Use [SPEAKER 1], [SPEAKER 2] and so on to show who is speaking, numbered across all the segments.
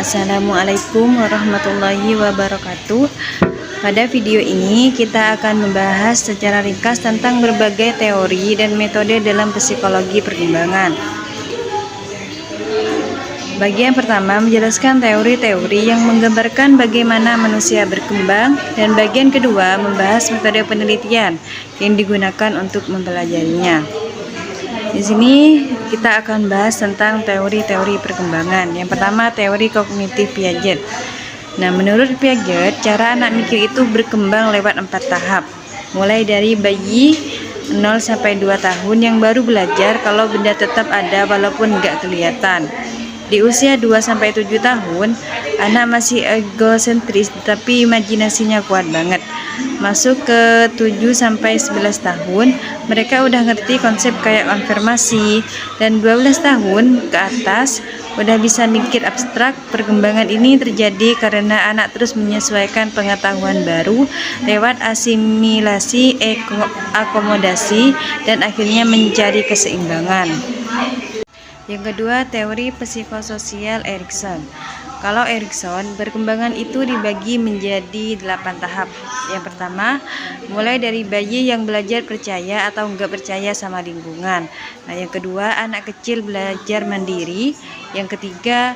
[SPEAKER 1] Assalamualaikum warahmatullahi wabarakatuh. Pada video ini kita akan membahas secara ringkas tentang berbagai teori dan metode dalam psikologi perkembangan. Bagian pertama menjelaskan teori-teori yang menggambarkan bagaimana manusia berkembang, dan bagian kedua membahas metode penelitian yang digunakan untuk mempelajarinya. Di sini kita akan bahas tentang teori-teori perkembangan. Yang pertama, teori kognitif Piaget. Nah, menurut Piaget, cara anak mikir itu berkembang lewat 4 tahap. Mulai dari bayi 0 sampai 2 tahun yang baru belajar kalau benda tetap ada walaupun nggak kelihatan. Di usia 2 sampai 7 tahun, anak masih egosentris tetapi imajinasinya kuat banget. Masuk ke 7 sampai 11 tahun, mereka udah ngerti konsep kayak konfirmasi, dan 12 tahun ke atas udah bisa mikir abstrak. Perkembangan ini terjadi karena anak terus menyesuaikan pengetahuan baru lewat asimilasi, akomodasi, dan akhirnya mencari keseimbangan. Yang kedua, teori psikososial Erikson. Kalau Erikson, perkembangan itu dibagi menjadi 8 tahap. Yang pertama, mulai dari bayi yang belajar percaya atau enggak percaya sama lingkungan. Nah, yang kedua, anak kecil belajar mandiri. Yang ketiga,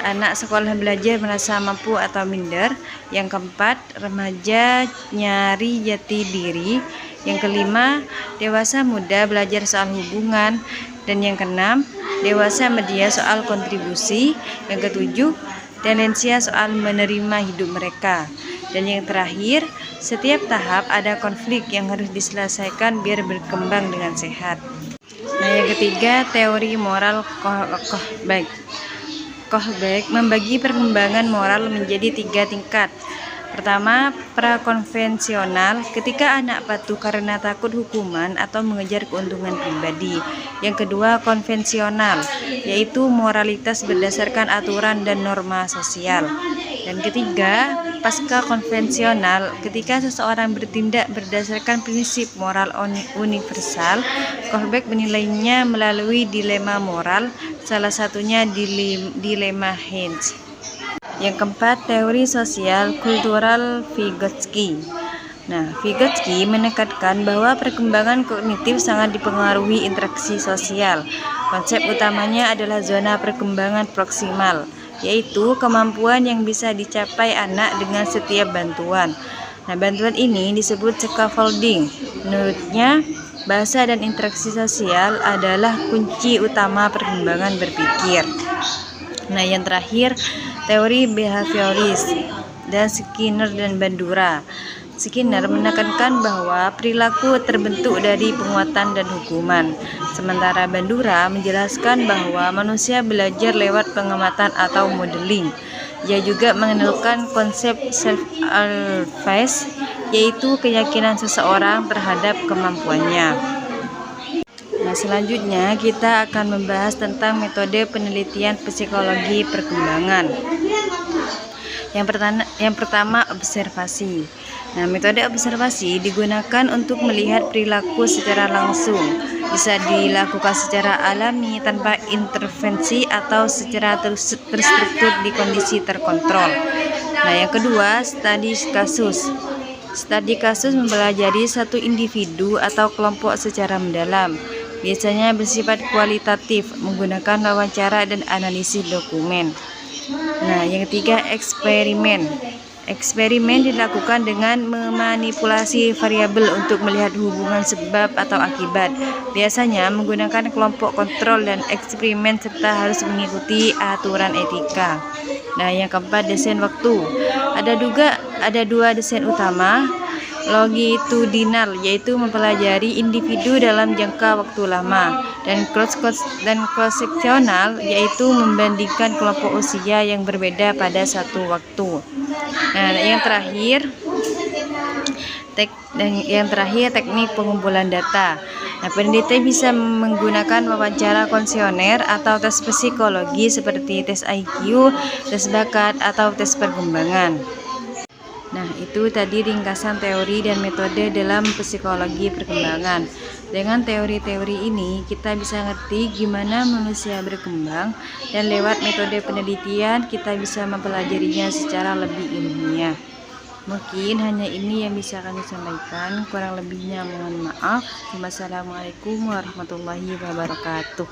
[SPEAKER 1] anak sekolah belajar merasa mampu atau minder. Yang keempat, remaja nyari jati diri. Yang kelima, dewasa muda belajar soal hubungan. Dan yang keenam, dewasa media soal kontribusi. Yang ketujuh, tendensia soal menerima hidup mereka. Dan yang terakhir, setiap tahap ada konflik yang harus diselesaikan biar berkembang dengan sehat. Nah, yang ketiga, teori moral Kohlbeck membagi perkembangan moral menjadi 3 tingkat. Pertama, prakonvensional, ketika anak patuh karena takut hukuman atau mengejar keuntungan pribadi. Yang kedua, konvensional, yaitu moralitas berdasarkan aturan dan norma sosial. Dan ketiga, pasca konvensional, ketika seseorang bertindak berdasarkan prinsip moral universal. Kohlbeck menilainya melalui dilema moral, salah satunya dilema Heinz. Yang keempat, teori sosial kultural Vygotsky. Nah, Vygotsky menekankan bahwa perkembangan kognitif sangat dipengaruhi interaksi sosial. Konsep utamanya adalah zona perkembangan proksimal, yaitu kemampuan yang bisa dicapai anak dengan setiap bantuan. Nah, bantuan ini disebut scaffolding. Menurutnya, bahasa dan interaksi sosial adalah kunci utama perkembangan berpikir. Nah, yang terakhir, teori behavioris dan Skinner dan Bandura. Skinner menekankan bahwa perilaku terbentuk dari penguatan dan hukuman, sementara Bandura menjelaskan bahwa manusia belajar lewat pengamatan atau modeling. Ia juga mengenalkan konsep self-advice, yaitu keyakinan seseorang terhadap kemampuannya. Nah, selanjutnya kita akan membahas tentang metode penelitian psikologi perkembangan. Yang pertama, observasi. Nah, metode observasi digunakan untuk melihat perilaku secara langsung. Bisa dilakukan secara alami tanpa intervensi atau secara terstruktur di kondisi terkontrol. Nah, yang kedua, studi kasus. Studi kasus mempelajari satu individu atau kelompok secara mendalam. Biasanya bersifat kualitatif, menggunakan wawancara dan analisis dokumen. Nah, yang ketiga, eksperimen. Eksperimen dilakukan dengan memanipulasi variabel untuk melihat hubungan sebab atau akibat. Biasanya menggunakan kelompok kontrol dan eksperimen serta harus mengikuti aturan etika. Nah, yang keempat, desain waktu. Ada dua desain utama. Longitudinal, yaitu mempelajari individu dalam jangka waktu lama, dan cross-seksional, yaitu membandingkan kelompok usia yang berbeda pada satu waktu. Nah, yang terakhir teknik pengumpulan data. Nah, peneliti bisa menggunakan wawancara kuesioner atau tes psikologi seperti tes IQ, tes bakat, atau tes perkembangan. Nah, itu Itu tadi ringkasan teori dan metode dalam psikologi perkembangan. Dengan teori-teori ini kita bisa ngerti gimana manusia berkembang, dan lewat metode penelitian kita bisa mempelajarinya secara lebih ilmiah. Mungkin hanya ini yang bisa kami sampaikan, kurang lebihnya mohon maaf. Wassalamualaikum warahmatullahi wabarakatuh.